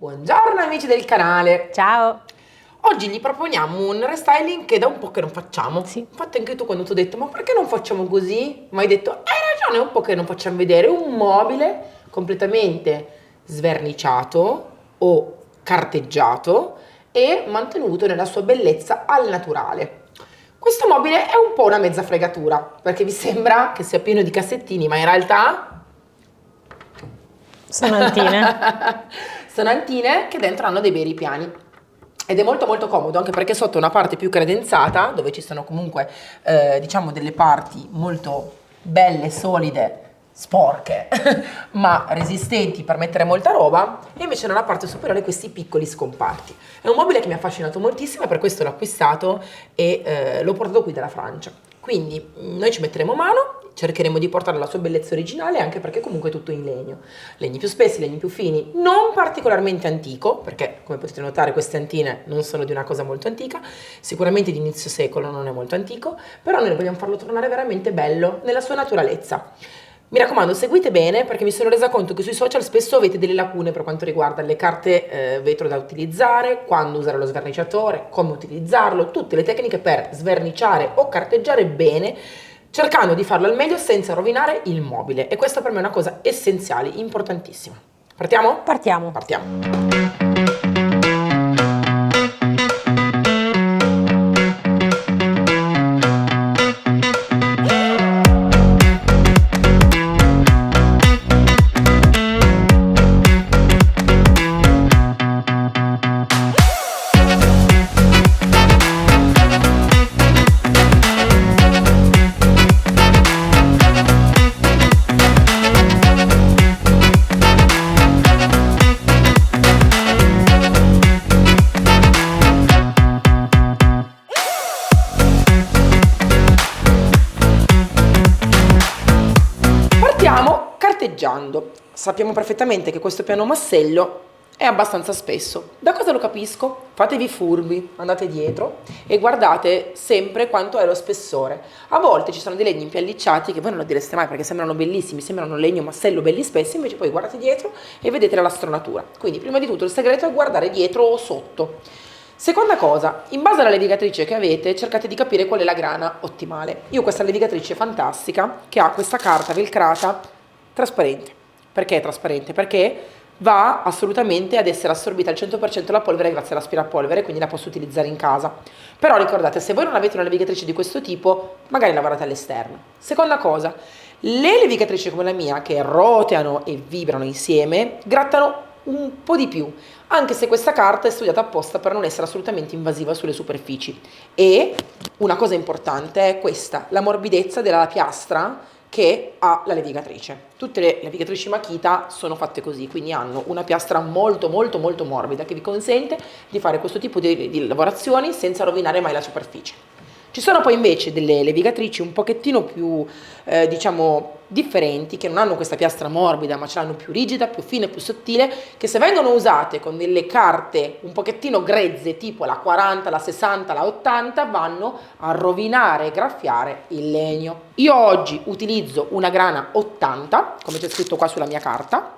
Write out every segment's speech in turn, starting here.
Buongiorno amici del canale! Ciao! Oggi gli proponiamo un restyling che da un po' che non facciamo. Sì. Infatti anche tu quando ti ho detto ma perché non facciamo così? Mi hai detto hai ragione, è un po' che non facciamo vedere un mobile completamente sverniciato o carteggiato e mantenuto nella sua bellezza al naturale. Questo mobile è un po' una mezza fregatura perché vi sembra che sia pieno di cassettini, ma in realtà Sono antine. sono antine che dentro hanno dei bei ripiani ed è molto molto comodo anche perché sotto una parte più credenzata dove ci sono comunque diciamo delle parti molto belle, solide, sporche ma resistenti per mettere molta roba, e invece nella parte superiore questi piccoli scomparti. È un mobile che mi ha affascinato moltissimo e per questo l'ho acquistato e l'ho portato qui dalla Francia. Quindi noi ci metteremo mano, cercheremo di portare la sua bellezza originale, anche perché comunque è tutto in legno. Legni più spessi, legni più fini, non particolarmente antico, perché come potete notare queste antine non sono di una cosa molto antica, sicuramente di inizio secolo, non è molto antico, però noi vogliamo farlo tornare veramente bello, nella sua naturalezza. Mi raccomando, seguite bene perché mi sono resa conto che sui social spesso avete delle lacune per quanto riguarda le carte vetro da utilizzare, quando usare lo sverniciatore, come utilizzarlo, tutte le tecniche per sverniciare o carteggiare bene, cercando di farlo al meglio senza rovinare il mobile. E questa per me è una cosa essenziale, importantissima. Partiamo? Partiamo. Partiamo. Partiamo carteggiando. Sappiamo perfettamente che questo piano massello è abbastanza spesso. Da cosa lo capisco? Fatevi furbi, andate dietro e guardate sempre quanto è lo spessore. A volte ci sono dei legni impellicciati che voi non lo direste mai perché sembrano bellissimi, sembrano legno massello belli spessi, invece poi guardate dietro e vedete la stronatura. Quindi prima di tutto il segreto è guardare dietro o sotto. Seconda cosa, in base alla levigatrice che avete cercate di capire qual è la grana ottimale. Io ho questa levigatrice fantastica che ha questa carta velcrata trasparente. Perché è trasparente? Perché va assolutamente ad essere assorbita al 100% la polvere grazie all'aspirapolvere, quindi la posso utilizzare in casa. Però ricordate, se voi non avete una levigatrice di questo tipo, magari lavorate all'esterno. Seconda cosa, le levigatrici come la mia, che roteano e vibrano insieme, grattano un po' di più, anche se questa carta è studiata apposta per non essere assolutamente invasiva sulle superfici. E una cosa importante è questa, la morbidezza della piastra che ha la levigatrice. Tutte le levigatrici Makita sono fatte così, quindi hanno una piastra molto molto molto morbida che vi consente di fare questo tipo di lavorazioni senza rovinare mai la superficie. Ci sono poi invece delle levigatrici un pochettino più, diciamo, differenti, che non hanno questa piastra morbida, ma ce l'hanno più rigida, più fine, più sottile, che se vengono usate con delle carte un pochettino grezze, tipo la 40, la 60, la 80, vanno a rovinare e graffiare il legno. Io oggi utilizzo una grana 80, come c'è scritto qua sulla mia carta,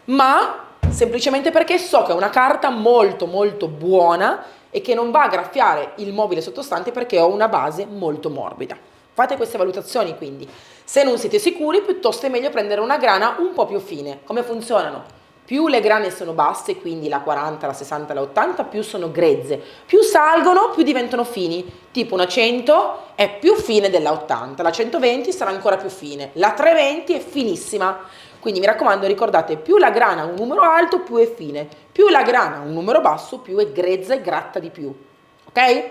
ma semplicemente perché so che è una carta molto molto buona e che non va a graffiare il mobile sottostante perché ho una base molto morbida. Fate queste valutazioni quindi. Se non siete sicuri, piuttosto è meglio prendere una grana un po' più fine. Come funzionano? Più le grane sono basse, quindi la 40, la 60, la 80, più sono grezze. Più salgono, più diventano fini. Tipo una 100 è più fine della 80, la 120 sarà ancora più fine, la 320 è finissima. Quindi mi raccomando, ricordate, più la grana ha un numero alto, più è fine. Più la grana ha un numero basso, più è grezza e gratta di più. Ok?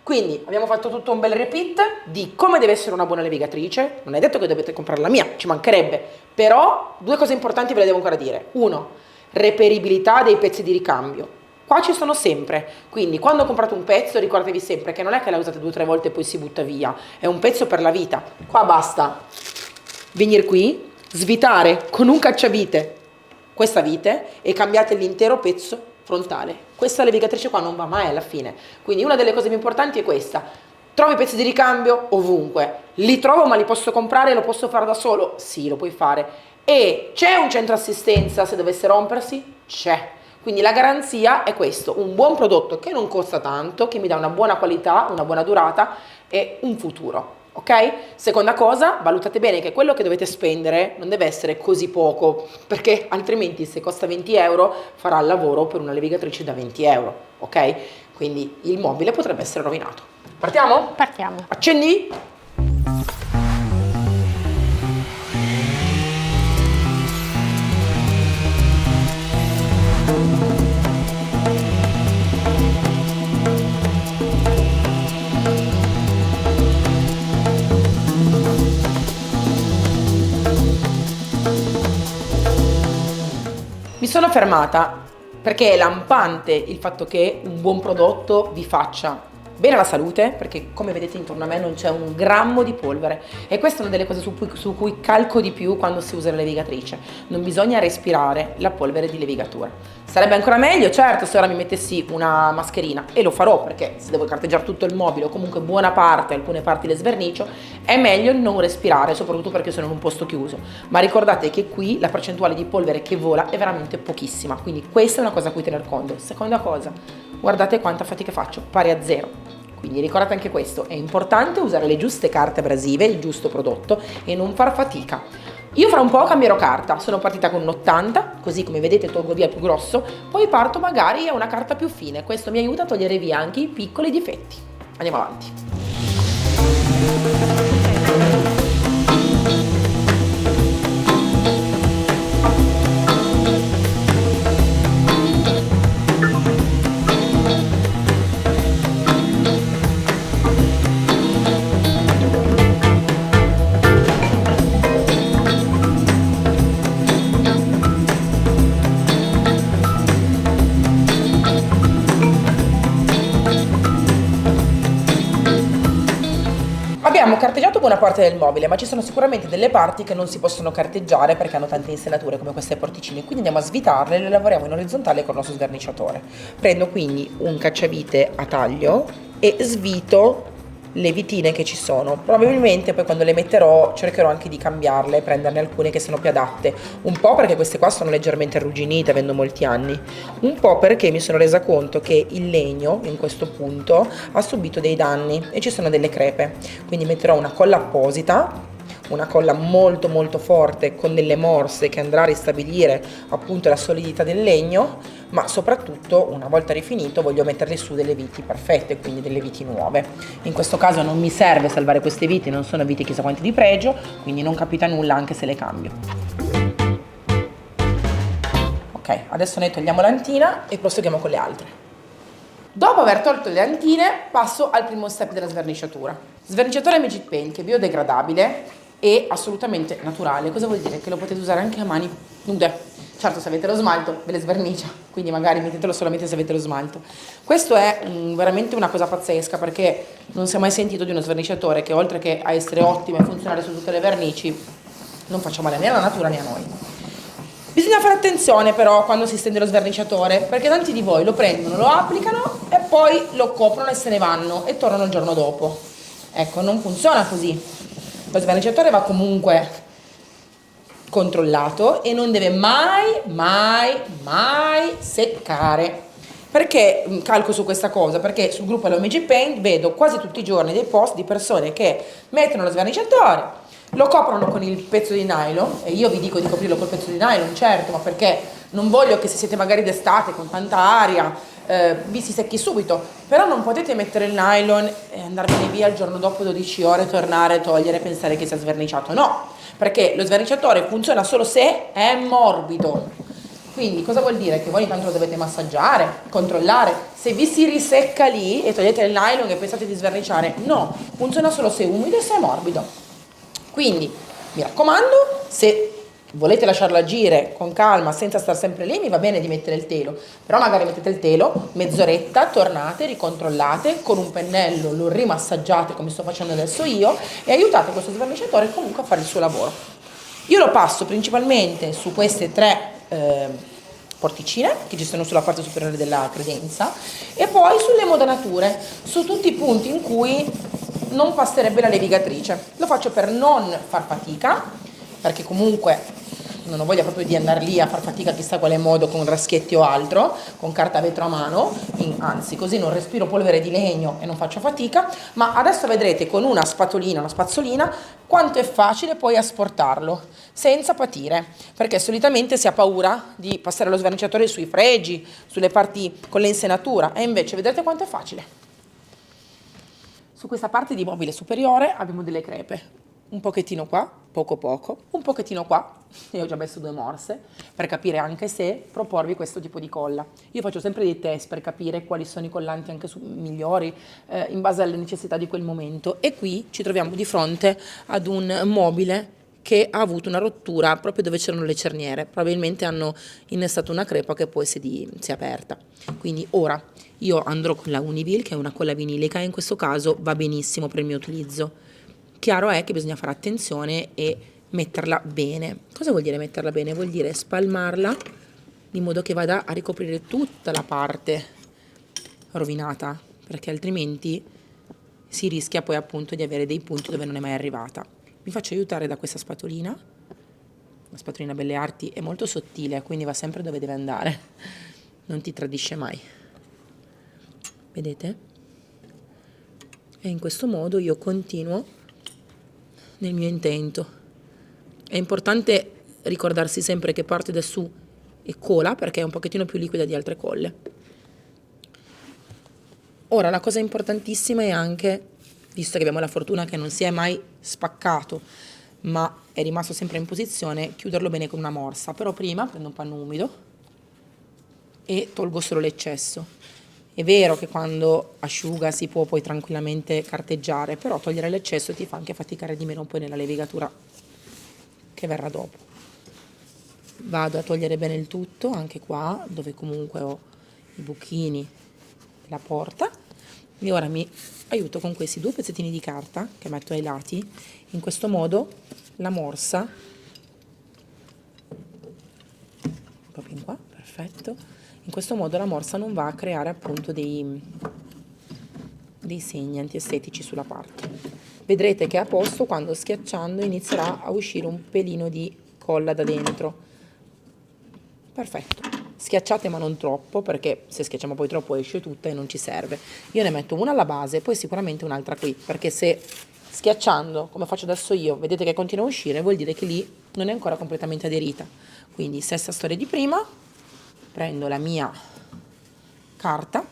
Quindi abbiamo fatto tutto un bel repeat di come deve essere una buona levigatrice. Non è detto che dovete comprare la mia, ci mancherebbe. Però due cose importanti ve le devo ancora dire. Uno, reperibilità dei pezzi di ricambio. Qua ci sono sempre, quindi quando comprate un pezzo ricordatevi sempre che non è che la usate 2 o 3 volte e poi si butta via. È un pezzo per la vita. Qua basta venire qui, svitare con un cacciavite questa vite e cambiate l'intero pezzo frontale. Questa levigatrice qua non va mai alla fine, quindi una delle cose più importanti è questa. Trovi pezzi di ricambio ovunque, li trovo ma li posso comprare, lo posso fare da solo? Sì, lo puoi fare. E c'è un centro assistenza se dovesse rompersi? C'è. Quindi la garanzia è questo, un buon prodotto che non costa tanto, che mi dà una buona qualità, una buona durata e un futuro. Ok? Seconda cosa, valutate bene che quello che dovete spendere non deve essere così poco, perché altrimenti se costa 20 euro farà il lavoro per una levigatrice da 20 euro, ok? Quindi il mobile potrebbe essere rovinato. Partiamo? Partiamo. Accendi? Mi sono fermata perché è lampante il fatto che un buon prodotto vi faccia bene alla salute, perché come vedete intorno a me non c'è un grammo di polvere e questa è una delle cose su cui calco di più quando si usa la levigatrice. Non bisogna respirare la polvere di levigatura. Sarebbe ancora meglio, certo, se ora mi mettessi una mascherina, e lo farò perché se devo carteggiare tutto il mobile o comunque buona parte, alcune parti le sverniciò, è meglio non respirare, soprattutto perché sono in un posto chiuso. Ma ricordate che qui la percentuale di polvere che vola è veramente pochissima, quindi questa è una cosa a cui tener conto. Seconda cosa, guardate quanta fatica faccio, pari a zero. Quindi ricordate anche questo, è importante usare le giuste carte abrasive, il giusto prodotto e non far fatica. Io fra un po' cambierò carta, sono partita con un 80, così come vedete tolgo via il più grosso, poi parto magari a una carta più fine, questo mi aiuta a togliere via anche i piccoli difetti. Andiamo avanti. Abbiamo carteggiato buona parte del mobile, ma ci sono sicuramente delle parti che non si possono carteggiare perché hanno tante insenature come queste porticine, quindi andiamo a svitarle e le lavoriamo in orizzontale con il nostro sverniciatore. Prendo quindi un cacciavite a taglio e svito le vitine che ci sono. Probabilmente poi quando le metterò cercherò anche di cambiarle, prenderne alcune che sono più adatte, un po' perché queste qua sono leggermente arrugginite avendo molti anni, un po' perché mi sono resa conto che il legno in questo punto ha subito dei danni e ci sono delle crepe, quindi metterò una colla apposita, una colla molto molto forte con delle morse che andrà a ristabilire appunto la solidità del legno, ma soprattutto una volta rifinito voglio metterle su delle viti perfette, quindi delle viti nuove. In questo caso non mi serve salvare queste viti, non sono viti chissà quanti di pregio, quindi non capita nulla anche se le cambio. Ok, adesso ne togliamo l'antina e proseguiamo con le altre. Dopo aver tolto le antine passo al primo step della sverniciatura. Sverniciatore Magic Paint che è biodegradabile e assolutamente naturale. Cosa vuol dire? Che lo potete usare anche a mani nude. Certo, se avete lo smalto ve le svernicia, quindi magari mettetelo solamente se avete lo smalto. Questo è veramente una cosa pazzesca perché non si è mai sentito di uno sverniciatore che oltre che a essere ottimo e funzionare su tutte le vernici non faccia male né alla natura né a noi. Bisogna fare attenzione però quando si stende lo sverniciatore perché tanti di voi lo prendono, lo applicano e poi lo coprono e se ne vanno e tornano il giorno dopo. Ecco, non funziona così. Lo sverniciatore va comunque controllato e non deve mai seccare. Perché calco su questa cosa? Perché sul gruppo Hello Magic Paint vedo quasi tutti i giorni dei post di persone che mettono lo sverniciatore, lo coprono con il pezzo di nylon e io vi dico di coprirlo col pezzo di nylon, certo, ma perché non voglio che se siete magari d'estate con tanta aria vi si secchi subito, però non potete mettere il nylon e andarvene via il giorno dopo 12 ore, tornare, togliere e pensare che sia sverniciato. No, perché lo sverniciatore funziona solo se è morbido. Quindi cosa vuol dire? Che voi ogni tanto lo dovete massaggiare, controllare. Se vi si risecca lì e togliete il nylon e pensate di sverniciare, no, funziona solo se è umido e se è morbido. Quindi mi raccomando, se volete lasciarlo agire con calma senza star sempre lì, mi va bene di mettere il telo, però magari mettete il telo, mezz'oretta, tornate, ricontrollate, con un pennello lo rimassaggiate come sto facendo adesso io e aiutate questo sverniciatore comunque a fare il suo lavoro. Io lo passo principalmente su queste tre porticine che ci sono sulla parte superiore della credenza e poi sulle modanature, su tutti i punti in cui non passerebbe la levigatrice. Lo faccio per non far fatica, perché comunque non ho voglia proprio di andare lì a far fatica chissà quale modo con raschietti o altro, con carta vetro a mano, anzi così non respiro polvere di legno e non faccio fatica, ma adesso vedrete con una spatolina, una spazzolina, quanto è facile poi asportarlo, senza patire, perché solitamente si ha paura di passare lo sverniciatore sui fregi, sulle parti con l'insenatura, e invece vedrete quanto è facile. Su questa parte di mobile superiore abbiamo delle crepe, un pochettino qua, poco, un pochettino qua, io ho già messo 2 morse, per capire anche se proporvi questo tipo di colla. Io faccio sempre dei test per capire quali sono i collanti anche migliori, in base alle necessità di quel momento, e qui ci troviamo di fronte ad un mobile che ha avuto una rottura proprio dove c'erano le cerniere, probabilmente hanno innestato una crepa che poi si è aperta. Quindi ora io andrò con la Univil, che è una colla vinilica, e in questo caso va benissimo per il mio utilizzo. Chiaro è che bisogna fare attenzione e metterla bene. Cosa vuol dire metterla bene? Vuol dire spalmarla in modo che vada a ricoprire tutta la parte rovinata, perché altrimenti si rischia poi appunto di avere dei punti dove non è mai arrivata. Mi faccio aiutare da questa spatolina. La spatolina Belle Arti è molto sottile, quindi va sempre dove deve andare, non ti tradisce mai. Vedete? E in questo modo io continuo nel mio intento. È importante ricordarsi sempre che parte da su è cola, perché è un pochettino più liquida di altre colle. Ora la cosa importantissima è anche, visto che abbiamo la fortuna che non si è mai spaccato ma è rimasto sempre in posizione, chiuderlo bene con una morsa. Però prima prendo un panno umido e tolgo solo l'eccesso. È vero che quando asciuga si può poi tranquillamente carteggiare, però togliere l'eccesso ti fa anche faticare di meno poi nella levigatura che verrà dopo. Vado a togliere bene il tutto, anche qua dove comunque ho i buchini della porta, e ora mi aiuto con questi 2 pezzettini di carta che metto ai lati. In questo modo la morsa, proprio in qua, perfetto. In questo modo la morsa non va a creare appunto dei segni antiestetici sulla parte. Vedrete che è a posto quando schiacciando inizierà a uscire un pelino di colla da dentro. Perfetto. Schiacciate ma non troppo, perché se schiacciamo poi troppo esce tutta e non ci serve. Io ne metto una alla base, poi sicuramente un'altra qui, perché se schiacciando, come faccio adesso io, vedete che continua a uscire, vuol dire che lì non è ancora completamente aderita. Quindi stessa storia di prima. Prendo la mia carta,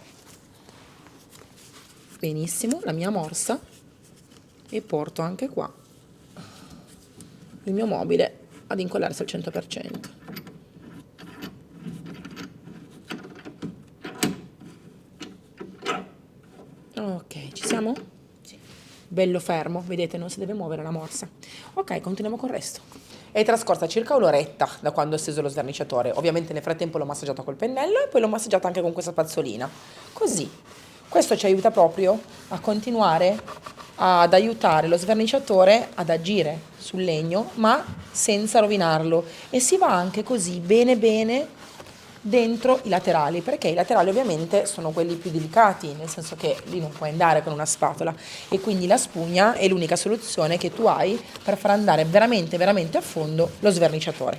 benissimo, la mia morsa, e porto anche qua il mio mobile ad incollarsi al 100%. Ok, ci siamo? Sì. Bello fermo, vedete, non si deve muovere la morsa. Ok, continuiamo con il resto. È trascorsa circa un'oretta da quando ho steso lo sverniciatore. Ovviamente nel frattempo l'ho massaggiato col pennello e poi l'ho massaggiato anche con questa spazzolina. Così. Questo ci aiuta proprio a continuare ad aiutare lo sverniciatore ad agire sul legno, ma senza rovinarlo. E si va anche così bene dentro i laterali, perché i laterali ovviamente sono quelli più delicati, nel senso che lì non puoi andare con una spatola, e quindi la spugna è l'unica soluzione che tu hai per far andare veramente a fondo lo sverniciatore.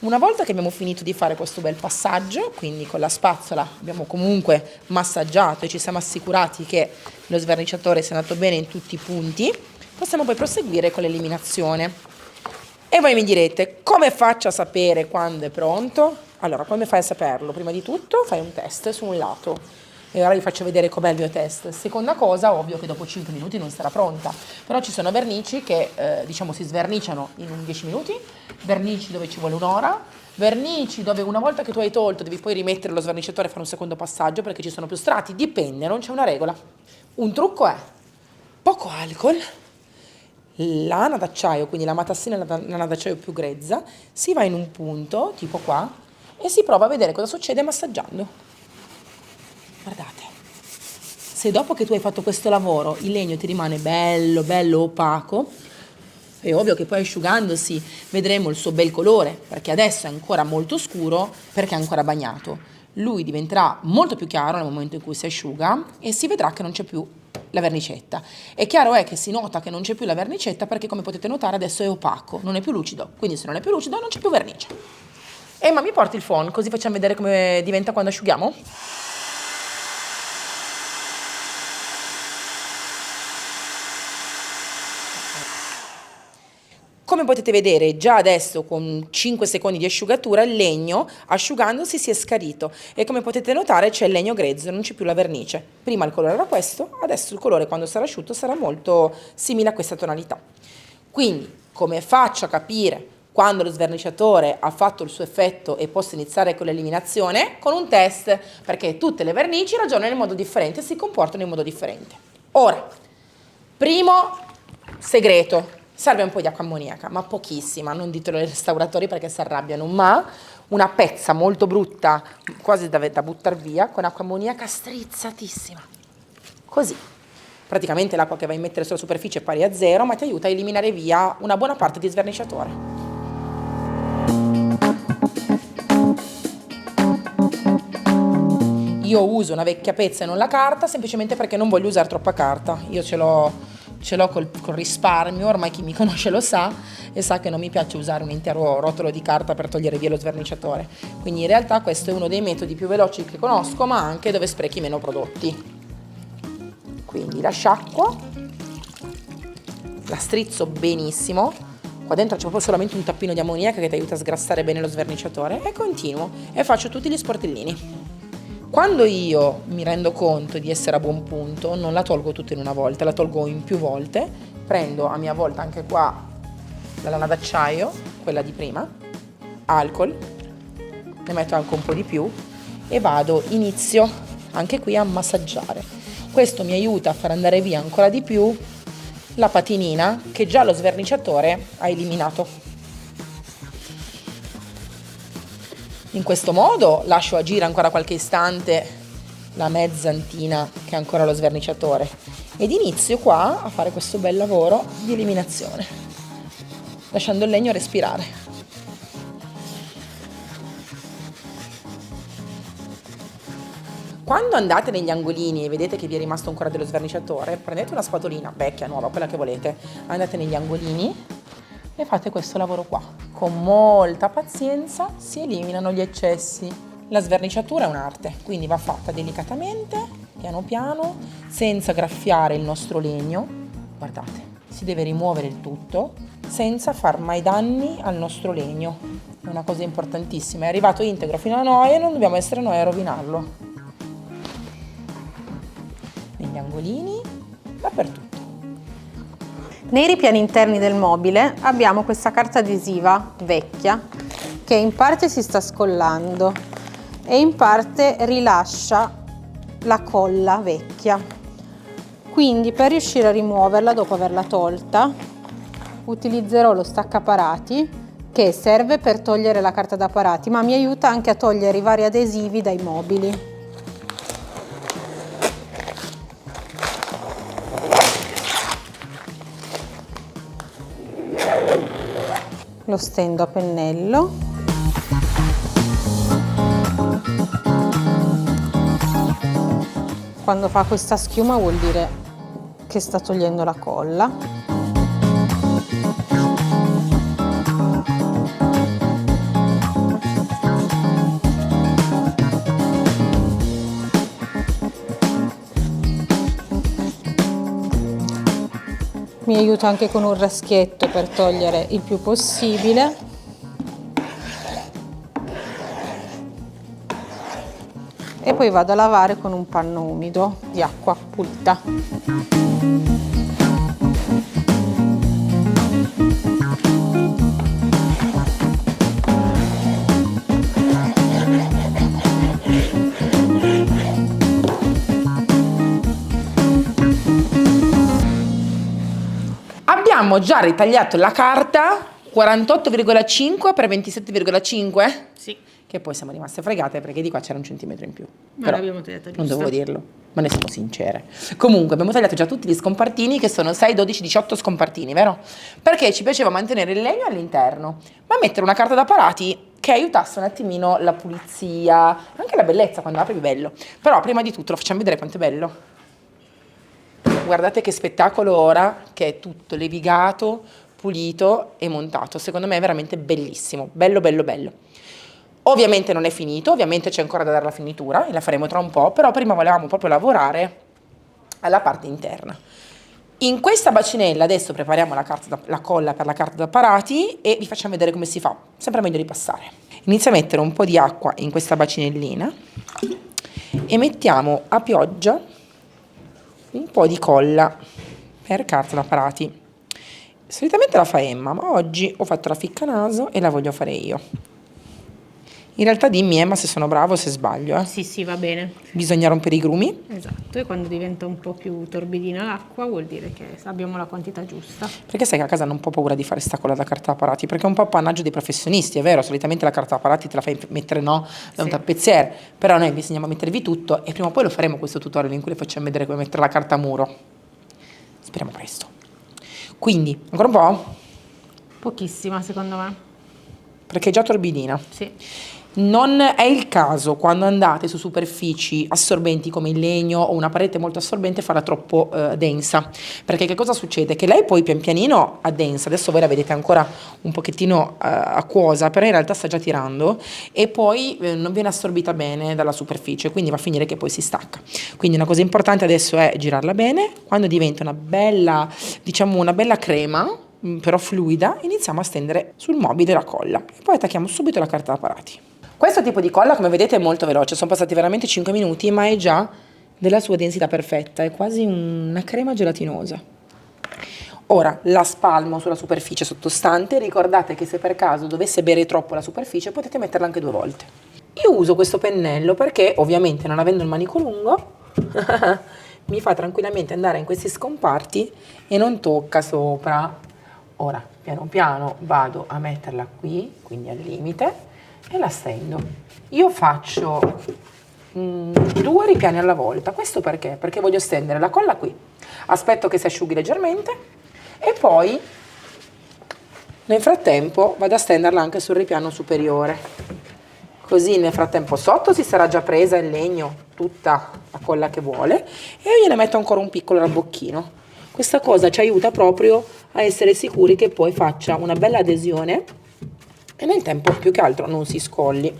Una volta che abbiamo finito di fare questo bel passaggio, quindi con la spazzola abbiamo comunque massaggiato e ci siamo assicurati che lo sverniciatore sia andato bene in tutti i punti, possiamo poi proseguire con l'eliminazione. E voi mi direte, come faccio a sapere quando è pronto? Allora, come fai a saperlo? Prima di tutto fai un test su un lato, e ora vi faccio vedere com'è il mio test. Seconda cosa, ovvio che dopo 5 minuti non sarà pronta, però ci sono vernici che si sverniciano in 10 minuti, vernici dove ci vuole un'ora, vernici dove una volta che tu hai tolto devi poi rimettere lo sverniciatore e fare un secondo passaggio perché ci sono più strati, dipende, non c'è una regola. Un trucco è poco alcol, lana d'acciaio, quindi la matassina è la lana d'acciaio più grezza, si va in un punto, tipo qua, e si prova a vedere cosa succede massaggiando. Guardate, se dopo che tu hai fatto questo lavoro il legno ti rimane bello opaco, è ovvio che poi asciugandosi vedremo il suo bel colore, perché adesso è ancora molto scuro perché è ancora bagnato. Lui diventerà molto più chiaro nel momento in cui si asciuga e si vedrà che non c'è più la vernicetta. È chiaro che si nota che non c'è più la vernicetta perché, come potete notare, adesso è opaco, non è più lucido, quindi se non è più lucido non c'è più vernice. Emma, mi porti il phon così facciamo vedere come diventa quando asciughiamo? Come potete vedere, già adesso con 5 secondi di asciugatura il legno, asciugandosi, si è scarito e come potete notare c'è il legno grezzo, non c'è più la vernice. Prima il colore era questo, adesso il colore quando sarà asciutto sarà molto simile a questa tonalità. Quindi, come faccio a capire quando lo sverniciatore ha fatto il suo effetto e posso iniziare con l'eliminazione? Con un test, perché tutte le vernici ragionano in modo differente e si comportano in modo differente. Ora, primo segreto. Serve un po' di acqua ammoniaca, ma pochissima, non ditelo ai restauratori perché si arrabbiano, ma una pezza molto brutta, quasi da buttare via, con acqua ammoniaca strizzatissima. Così. Praticamente l'acqua che vai a mettere sulla superficie è pari a 0, ma ti aiuta a eliminare via una buona parte di sverniciatore. Io uso una vecchia pezza e non la carta, semplicemente perché non voglio usare troppa carta. Io ce l'ho col risparmio, ormai chi mi conosce lo sa e sa che non mi piace usare un intero rotolo di carta per togliere via lo sverniciatore. Quindi in realtà questo è uno dei metodi più veloci che conosco, ma anche dove sprechi meno prodotti. Quindi la sciacquo, la strizzo benissimo, qua dentro c'è proprio solamente un tappino di ammoniaca che ti aiuta a sgrassare bene lo sverniciatore e continuo e faccio tutti gli sportellini. Quando io mi rendo conto di essere a buon punto, non la tolgo tutta in una volta, la tolgo in più volte, prendo a mia volta anche qua la lana d'acciaio, quella di prima, alcol, ne metto anche un po' di più e inizio anche qui a massaggiare. Questo mi aiuta a far andare via ancora di più la patinina che già lo sverniciatore ha eliminato. In questo modo lascio agire ancora qualche istante la mezzantina che ha ancora lo sverniciatore ed inizio qua a fare questo bel lavoro di eliminazione, lasciando il legno respirare. Quando andate negli angolini e vedete che vi è rimasto ancora dello sverniciatore, prendete una spatolina, vecchia, nuova, quella che volete, andate negli angolini e fate questo lavoro qua. Con molta pazienza si eliminano gli eccessi. La sverniciatura è un'arte, quindi va fatta delicatamente, piano piano, senza graffiare il nostro legno. Guardate, si deve rimuovere il tutto senza far mai danni al nostro legno. È una cosa importantissima, è arrivato integro fino a noi e non dobbiamo essere noi a rovinarlo. Negli angolini, dappertutto. Nei ripiani interni del mobile abbiamo questa carta adesiva vecchia che in parte si sta scollando e in parte rilascia la colla vecchia. Quindi per riuscire a rimuoverla dopo averla tolta utilizzerò lo staccaparati che serve per togliere la carta da parati, ma mi aiuta anche a togliere i vari adesivi dai mobili. Lo stendo a pennello. Quando fa questa schiuma vuol dire che sta togliendo la colla. Mi aiuto anche con un raschietto per togliere il più possibile. E poi vado a lavare con un panno umido di acqua pulita. Abbiamo già ritagliato la carta 48,5 per 27,5? Sì. Che poi siamo rimaste fregate perché di qua c'era un centimetro in più. Ma Però l'abbiamo tagliata giusta. non dovevo dirlo, ma ne siamo sincere. Comunque abbiamo tagliato già tutti gli scompartini che sono 6, 12, 18 scompartini, vero? Perché ci piaceva mantenere il legno all'interno, ma mettere una carta da parati che aiutasse un attimino la pulizia, anche la bellezza quando apri è bello. Però prima di tutto lo facciamo vedere quanto è bello. Guardate che spettacolo ora che è tutto levigato, pulito e montato. Secondo me è veramente bellissimo, bello bello bello. Ovviamente non è finito, ovviamente c'è ancora da dare la finitura e la faremo tra un po', però prima volevamo proprio lavorare alla parte interna. In questa bacinella adesso prepariamo la colla per la carta da parati e vi facciamo vedere come si fa, sempre meglio ripassare. Inizio a mettere un po' di acqua in questa bacinellina e mettiamo a pioggia un po' di colla per carta da parati. Solitamente la fa Emma, ma oggi ho fatto la ficcanaso e la voglio fare io. In realtà dimmi Emma se sono bravo o se sbaglio. Sì, va bene. Bisogna rompere i grumi. Esatto, e quando diventa un po' più torbidina l'acqua vuol dire che abbiamo la quantità giusta. Perché sai che a casa non ho un po' paura di fare sta colla da carta da parati, perché è un po' appannaggio dei professionisti, è vero, solitamente la carta da parati te la fai mettere da un tappezziere, però noi vi insegniamo a mettervi tutto e prima o poi lo faremo questo tutorial in cui le facciamo vedere come mettere la carta a muro. Speriamo presto. Quindi, ancora un po'? Pochissima secondo me. Perché è già torbidina. Sì. Non è il caso quando andate su superfici assorbenti come il legno o una parete molto assorbente farla troppo densa, perché che cosa succede? Che lei poi pian pianino addensa, adesso voi la vedete ancora un pochettino acquosa, però in realtà sta già tirando e poi non viene assorbita bene dalla superficie, quindi va a finire che poi si stacca. Quindi una cosa importante adesso è girarla bene, quando diventa una bella, diciamo una bella crema, però fluida, iniziamo a stendere sul mobile la colla e poi attacchiamo subito la carta da parati. Questo tipo di colla, come vedete, è molto veloce, sono passati veramente 5 minuti, ma è già della sua densità perfetta, è quasi una crema gelatinosa. Ora la spalmo sulla superficie sottostante, ricordate che se per caso dovesse bere troppo la superficie potete metterla anche 2 volte. Io uso questo pennello perché, ovviamente non avendo il manico lungo, mi fa tranquillamente andare in questi scomparti e non tocca sopra. Ora, piano piano vado a metterla qui, quindi al limite, e la stendo. Io faccio 2 ripiani alla volta. Questo perché? Perché voglio stendere la colla qui, aspetto che si asciughi leggermente e poi nel frattempo vado a stenderla anche sul ripiano superiore, così nel frattempo sotto si sarà già presa il legno tutta la colla che vuole e io gliene metto ancora un piccolo rabbocchino. Questa cosa ci aiuta proprio a essere sicuri che poi faccia una bella adesione e nel tempo più che altro non si scolli.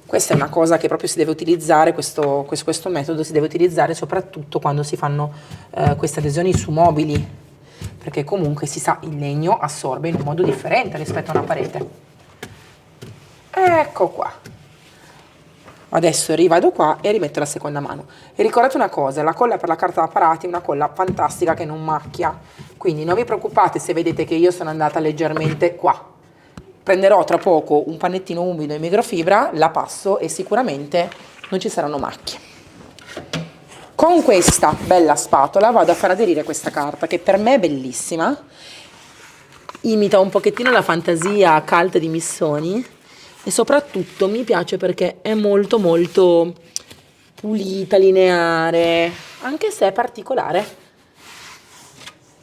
Questa è una cosa che proprio si deve utilizzare, questo metodo si deve utilizzare soprattutto quando si fanno queste adesioni su mobili, perché comunque si sa il legno assorbe in un modo differente rispetto a una parete. Ecco qua. Adesso rivado qua e rimetto la seconda mano. E ricordate una cosa, la colla per la carta da parati è una colla fantastica che non macchia, quindi non vi preoccupate se vedete che io sono andata leggermente qua. Prenderò tra poco un pannettino umido in microfibra, la passo e sicuramente non ci saranno macchie. Con questa bella spatola vado a far aderire questa carta che per me è bellissima, imita un pochettino la fantasia cult di Missoni e soprattutto mi piace perché è molto molto pulita, lineare, anche se è particolare.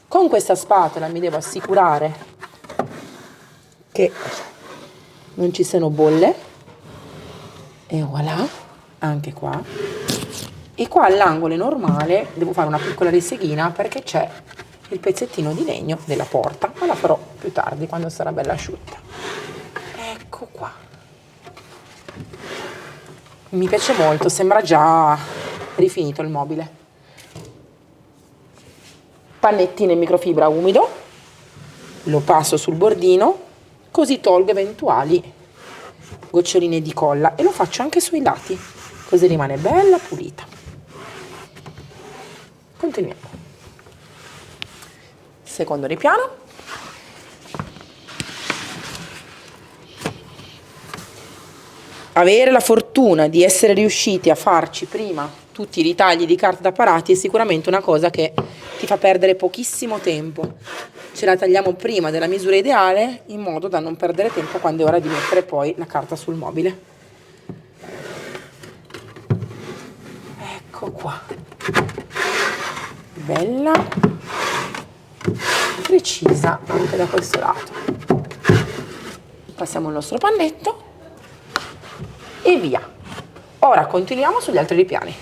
Con questa spatola mi devo assicurare che non ci siano bolle e voilà, anche qua. E qua all'angolo normale devo fare una piccola riseghina perché c'è il pezzettino di legno della porta, ma la farò più tardi quando sarà bella asciutta. Ecco qua. Mi piace molto, sembra già rifinito il mobile. Pannettino in microfibra umido, lo passo sul bordino, così tolgo eventuali goccioline di colla e lo faccio anche sui lati, così rimane bella pulita. Continuiamo. Secondo ripiano. Avere la fortuna di essere riusciti a farci prima tutti i ritagli di carta da parati è sicuramente una cosa che ti fa perdere pochissimo tempo. Ce la tagliamo prima della misura ideale in modo da non perdere tempo quando è ora di mettere poi la carta sul mobile. Ecco qua. Bella, precisa anche da questo lato. Passiamo il nostro pannetto e via. Ora continuiamo sugli altri ripiani.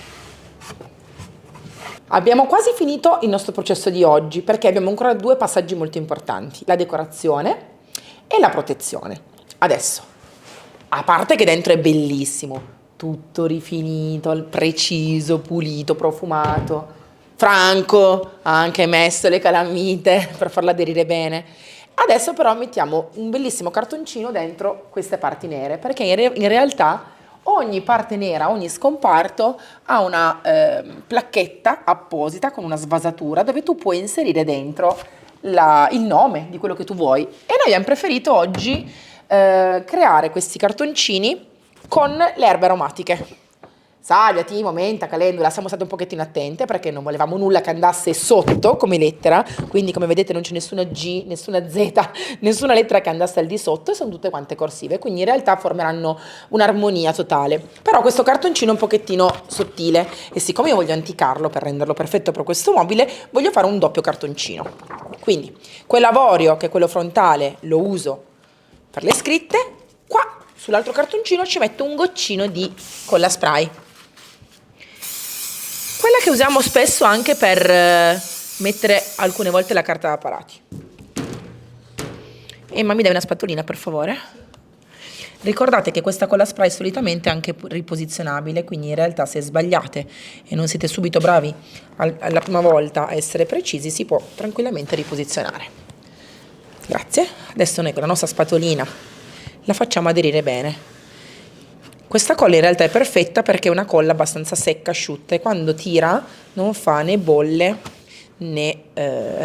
Abbiamo quasi finito il nostro processo di oggi perché abbiamo ancora 2 passaggi molto importanti, la decorazione e la protezione. Adesso, a parte che dentro è bellissimo, tutto rifinito, preciso, pulito, profumato, Franco ha anche messo le calamite per farla aderire bene. Adesso però mettiamo un bellissimo cartoncino dentro queste parti nere perché in realtà ogni parte nera, ogni scomparto ha una placchetta apposita con una svasatura dove tu puoi inserire dentro il nome di quello che tu vuoi. E noi abbiamo preferito oggi creare questi cartoncini con le erbe aromatiche. Salvia, timo, menta, calendula, siamo state un pochettino attente perché non volevamo nulla che andasse sotto come lettera, quindi come vedete non c'è nessuna G, nessuna Z, nessuna lettera che andasse al di sotto e sono tutte quante corsive, quindi in realtà formeranno un'armonia totale. Però questo cartoncino è un pochettino sottile e siccome io voglio anticarlo per renderlo perfetto per questo mobile, voglio fare un doppio cartoncino. Quindi quell'avorio che è quello frontale lo uso per le scritte, qua sull'altro cartoncino ci metto un goccino di colla spray. Quella che usiamo spesso anche per mettere alcune volte la carta da parati. Emma, mi dai una spatolina per favore? Ricordate che questa colla spray solitamente è anche riposizionabile, quindi in realtà se sbagliate e non siete subito bravi alla prima volta a essere precisi, si può tranquillamente riposizionare. Grazie. Adesso noi con la nostra spatolina la facciamo aderire bene. Questa colla in realtà è perfetta perché è una colla abbastanza secca, asciutta e quando tira non fa né bolle né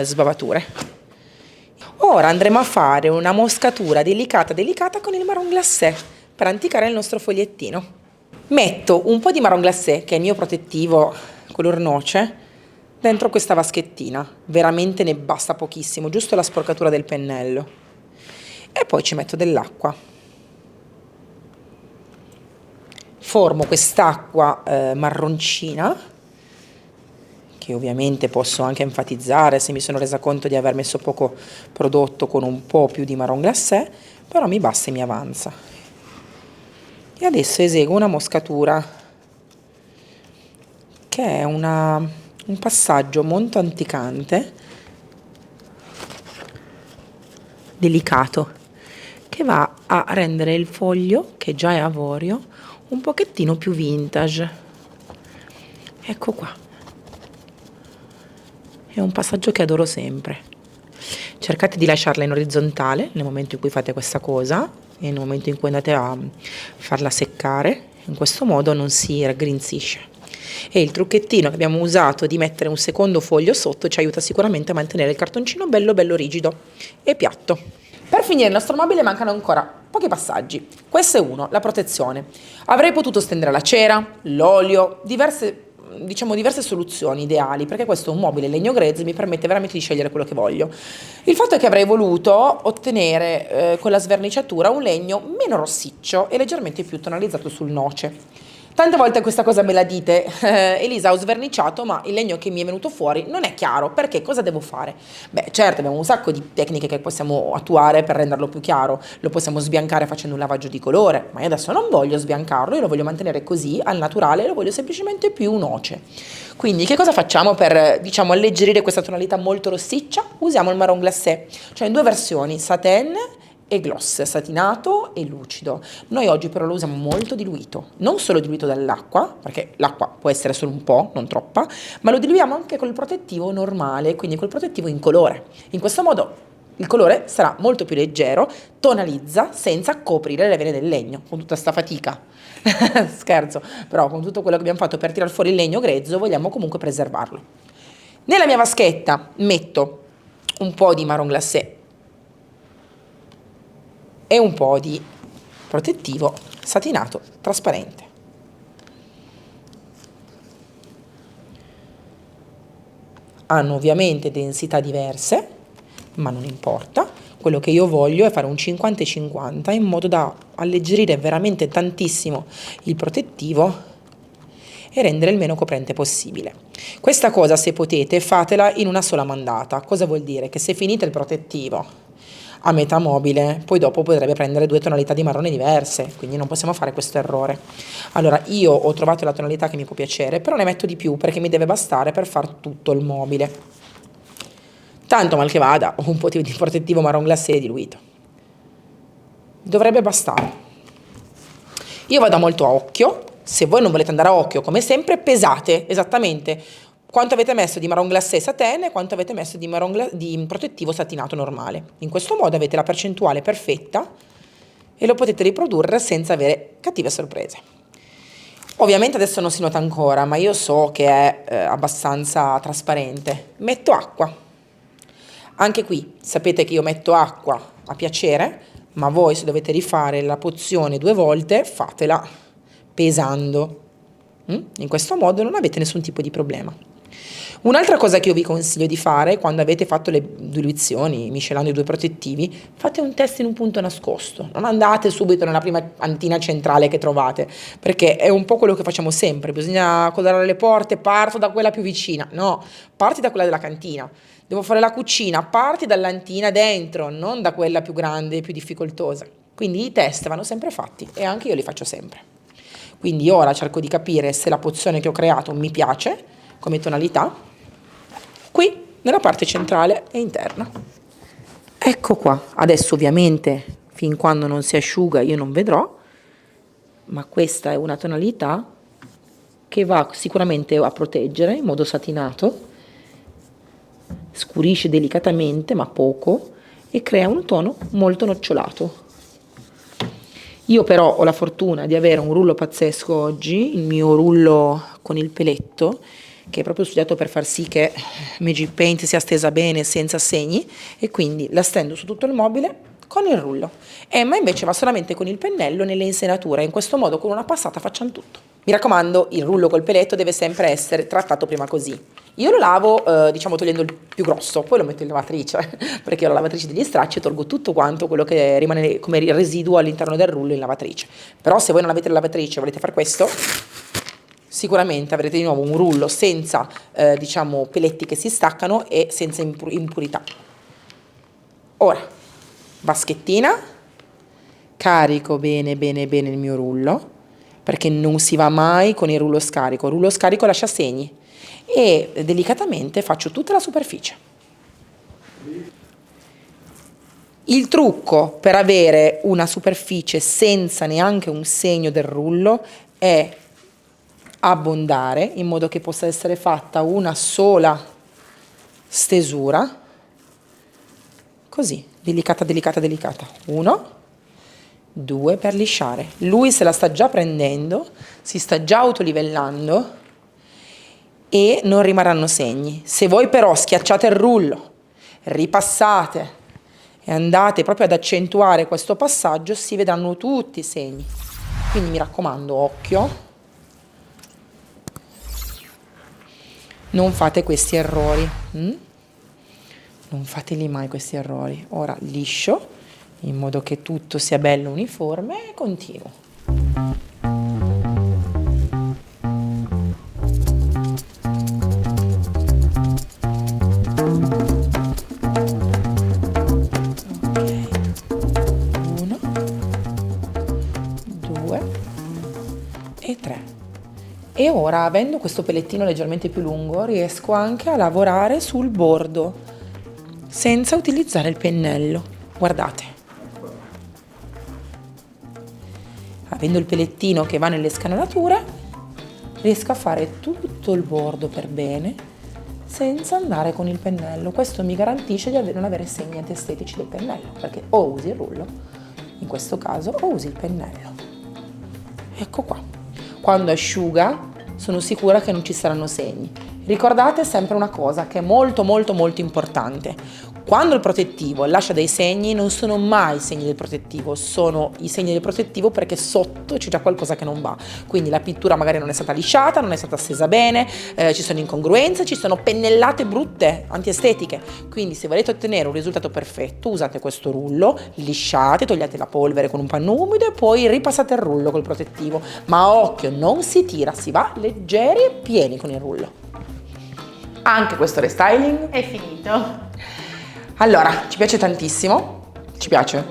sbavature. Ora andremo a fare una moscatura delicata con il marron glacé per anticare il nostro fogliettino. Metto un po' di marron glacé, che è il mio protettivo color noce, dentro questa vaschettina. Veramente ne basta pochissimo, giusto la sporcatura del pennello. E poi ci metto dell'acqua. Formo quest'acqua marroncina, che ovviamente posso anche enfatizzare se mi sono resa conto di aver messo poco prodotto con un po' più di marron glacé, però mi basta e mi avanza. E adesso eseguo una moscatura, che è un passaggio molto anticante, delicato, che va a rendere il foglio, che già è avorio, un pochettino più vintage. Ecco qua. È un passaggio che adoro sempre. Cercate di lasciarla in orizzontale nel momento in cui fate questa cosa e nel momento in cui andate a farla seccare. In questo modo non si raggrinzisce. E il trucchettino che abbiamo usato di mettere un secondo foglio sotto ci aiuta sicuramente a mantenere il cartoncino bello bello rigido e piatto. Per finire il nostro mobile mancano ancora pochi passaggi. Questo è uno, la protezione. Avrei potuto stendere la cera, l'olio, diverse soluzioni ideali, perché questo è un mobile legno grezzo e mi permette veramente di scegliere quello che voglio. Il fatto è che avrei voluto ottenere con la sverniciatura un legno meno rossiccio e leggermente più tonalizzato sul noce. Tante volte questa cosa me la dite, Elisa ho sverniciato ma il legno che mi è venuto fuori non è chiaro, perché cosa devo fare? Beh certo abbiamo un sacco di tecniche che possiamo attuare per renderlo più chiaro, lo possiamo sbiancare facendo un lavaggio di colore, ma io adesso non voglio sbiancarlo, io lo voglio mantenere così al naturale, lo voglio semplicemente più noce. Quindi che cosa facciamo per diciamo alleggerire questa tonalità molto rossiccia? Usiamo il marron glacé, cioè in 2 versioni, satin e gloss, satinato e lucido. Noi oggi però lo usiamo molto diluito, non solo diluito dall'acqua, perché l'acqua può essere solo un po', non troppa, ma lo diluiamo anche col protettivo normale, quindi col protettivo in colore. In questo modo il colore sarà molto più leggero, tonalizza senza coprire le vene del legno, con tutta sta fatica. Scherzo, però con tutto quello che abbiamo fatto per tirar fuori il legno grezzo vogliamo comunque preservarlo. Nella mia vaschetta metto un po' di marron glacé e un po' di protettivo satinato trasparente. Hanno ovviamente densità diverse, ma non importa. Quello che io voglio è fare un 50-50 in modo da alleggerire veramente tantissimo il protettivo e rendere il meno coprente possibile. Questa cosa, se potete, fatela in una sola mandata. Cosa vuol dire? Che se finite il protettivo a metà mobile, poi dopo potrebbe prendere 2 tonalità di marrone diverse, quindi non possiamo fare questo errore. Allora, io ho trovato la tonalità che mi può piacere, però ne metto di più perché mi deve bastare per far tutto il mobile. Tanto mal che vada, ho un po' di protettivo marron glacé diluito. Dovrebbe bastare. Io vado molto a occhio. Se voi non volete andare a occhio, come sempre, pesate esattamente quanto avete messo di marron glacé satene e quanto avete messo di protettivo satinato normale. In questo modo avete la percentuale perfetta e lo potete riprodurre senza avere cattive sorprese. Ovviamente adesso non si nota ancora, ma io so che è abbastanza trasparente. Metto acqua. Anche qui sapete che io metto acqua a piacere, ma voi se dovete rifare la pozione 2 volte fatela pesando. In questo modo non avete nessun tipo di problema. Un'altra cosa che io vi consiglio di fare quando avete fatto le diluizioni miscelando i 2 protettivi, fate un test in un punto nascosto, non andate subito nella prima antina centrale che trovate, perché è un po' quello che facciamo sempre, bisogna colorare le porte, parto da quella più vicina, no, parti da quella della cantina. Devo fare la cucina, parti dall'antina dentro, non da quella più grande e più difficoltosa. Quindi i test vanno sempre fatti e anche io li faccio sempre. Quindi ora cerco di capire se la pozione che ho creato mi piace come tonalità, qui nella parte centrale e interna. Ecco qua. Adesso ovviamente fin quando non si asciuga io non vedrò, ma questa è una tonalità che va sicuramente a proteggere in modo satinato, scurisce delicatamente ma poco e crea un tono molto nocciolato. Io però ho la fortuna di avere un rullo pazzesco oggi, il mio rullo con il peletto, che è proprio studiato per far sì che Magic Paint sia stesa bene senza segni, e quindi la stendo su tutto il mobile con il rullo. Emma invece va solamente con il pennello nelle insenature, in questo modo con una passata facciamo tutto. Mi raccomando, il rullo col peletto deve sempre essere trattato prima così. Io lo lavo, diciamo, togliendo il più grosso, poi lo metto in lavatrice, perché ho la lavatrice degli stracci e tolgo tutto quanto quello che rimane come residuo all'interno del rullo in lavatrice. Però se voi non avete la lavatrice e volete fare questo, sicuramente avrete di nuovo un rullo senza, diciamo, peletti che si staccano e senza impurità. Ora, vaschettina, carico bene bene bene il mio rullo, perché non si va mai con il rullo scarico. Il rullo scarico lascia segni. E delicatamente faccio tutta la superficie. Il trucco per avere una superficie senza neanche un segno del rullo è abbondare in modo che possa essere fatta una sola stesura, così, delicata, delicata, delicata. 1, 2 per lisciare. Lui se la sta già prendendo, si sta già autolivellando e non rimarranno segni. Se voi però schiacciate il rullo, ripassate e andate proprio ad accentuare questo passaggio, si vedranno tutti i segni. Quindi mi raccomando, occhio, non fate questi errori, non fateli mai questi errori. Ora liscio in modo che tutto sia bello uniforme e continuo. E ora, avendo questo pellettino leggermente più lungo, riesco anche a lavorare sul bordo senza utilizzare il pennello. Guardate. Avendo il pellettino che va nelle scanalature, riesco a fare tutto il bordo per bene senza andare con il pennello. Questo mi garantisce di non avere segni antestetici del pennello, perché o usi il rullo, in questo caso, o usi il pennello. Ecco qua. Quando asciuga sono sicura che non ci saranno segni. Ricordate sempre una cosa che è molto molto molto importante. Quando il protettivo lascia dei segni, non sono mai segni del protettivo, sono i segni del protettivo perché sotto c'è già qualcosa che non va. Quindi la pittura magari non è stata lisciata, non è stata stesa bene, ci sono incongruenze, ci sono pennellate brutte, antiestetiche. Quindi se volete ottenere un risultato perfetto, usate questo rullo, lisciate, togliete la polvere con un panno umido e poi ripassate il rullo col protettivo. Ma occhio, non si tira, si va leggeri e pieni con il rullo. Anche questo restyling È finito. allora, ci piace tantissimo, Ci piace?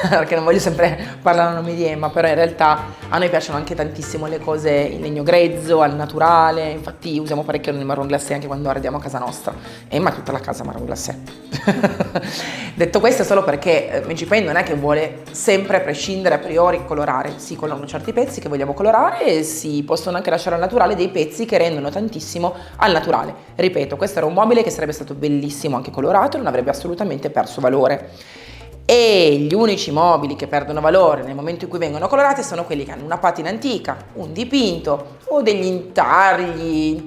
Perché non voglio sempre parlare a nome di Emma, però in realtà a noi piacciono anche tantissimo le cose in legno grezzo, al naturale, infatti usiamo parecchio nel marron glacé anche quando arrediamo a casa nostra. Emma ha tutta la casa marron glacé. Detto questo è solo perché Magic Paint non è che vuole sempre, a prescindere, a priori colorare. Si colorano certi pezzi che vogliamo colorare e si possono anche lasciare al naturale dei pezzi che rendono tantissimo al naturale. Ripeto, questo era un mobile che sarebbe stato bellissimo anche colorato e non avrebbe assolutamente perso valore. E gli unici mobili che perdono valore nel momento in cui vengono colorati sono quelli che hanno una patina antica, un dipinto o degli intarsi,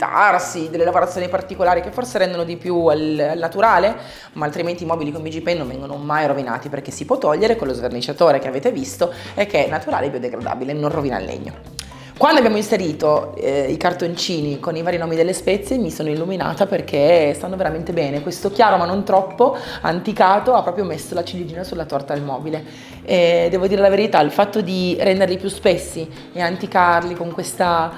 delle lavorazioni particolari che forse rendono di più al naturale, ma altrimenti i mobili con BG Pen non vengono mai rovinati perché si può togliere con lo sverniciatore che avete visto e che è naturale e biodegradabile, non rovina il legno. Quando abbiamo inserito i cartoncini con i vari nomi delle spezie mi sono illuminata perché stanno veramente bene. Questo chiaro ma non troppo anticato ha proprio messo la ciliegina sulla torta del mobile. E devo dire la verità, il fatto di renderli più spessi e anticarli con questa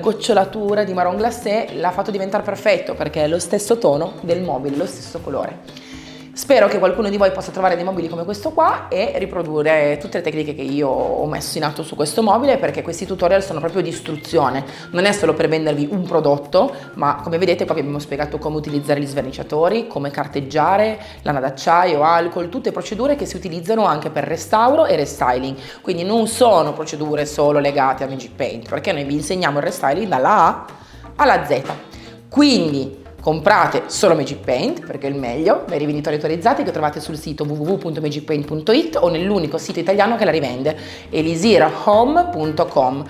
gocciolatura di marron glacé l'ha fatto diventare perfetto perché è lo stesso tono del mobile, lo stesso colore. Spero che qualcuno di voi possa trovare dei mobili come questo qua e riprodurre tutte le tecniche che io ho messo in atto su questo mobile, perché questi tutorial sono proprio di istruzione, non è solo per vendervi un prodotto, ma come vedete poi vi abbiamo spiegato come utilizzare gli sverniciatori, come carteggiare, lana d'acciaio, alcol, tutte procedure che si utilizzano anche per restauro e restyling, quindi non sono procedure solo legate a Magic Paint, perché noi vi insegniamo il restyling dalla A alla Z. Quindi comprate solo Magic Paint perché è il meglio, per i venditori autorizzati che trovate sul sito www.magicpaint.it o nell'unico sito italiano che la rivende, elisirahome.com.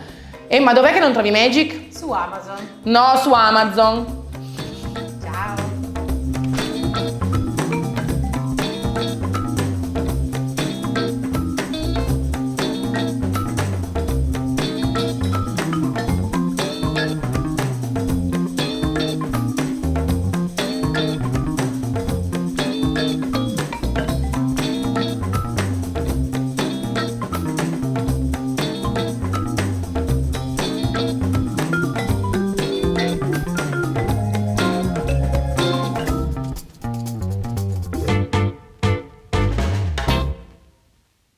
Ma dov'è che non trovi Magic? Su Amazon. No, su Amazon.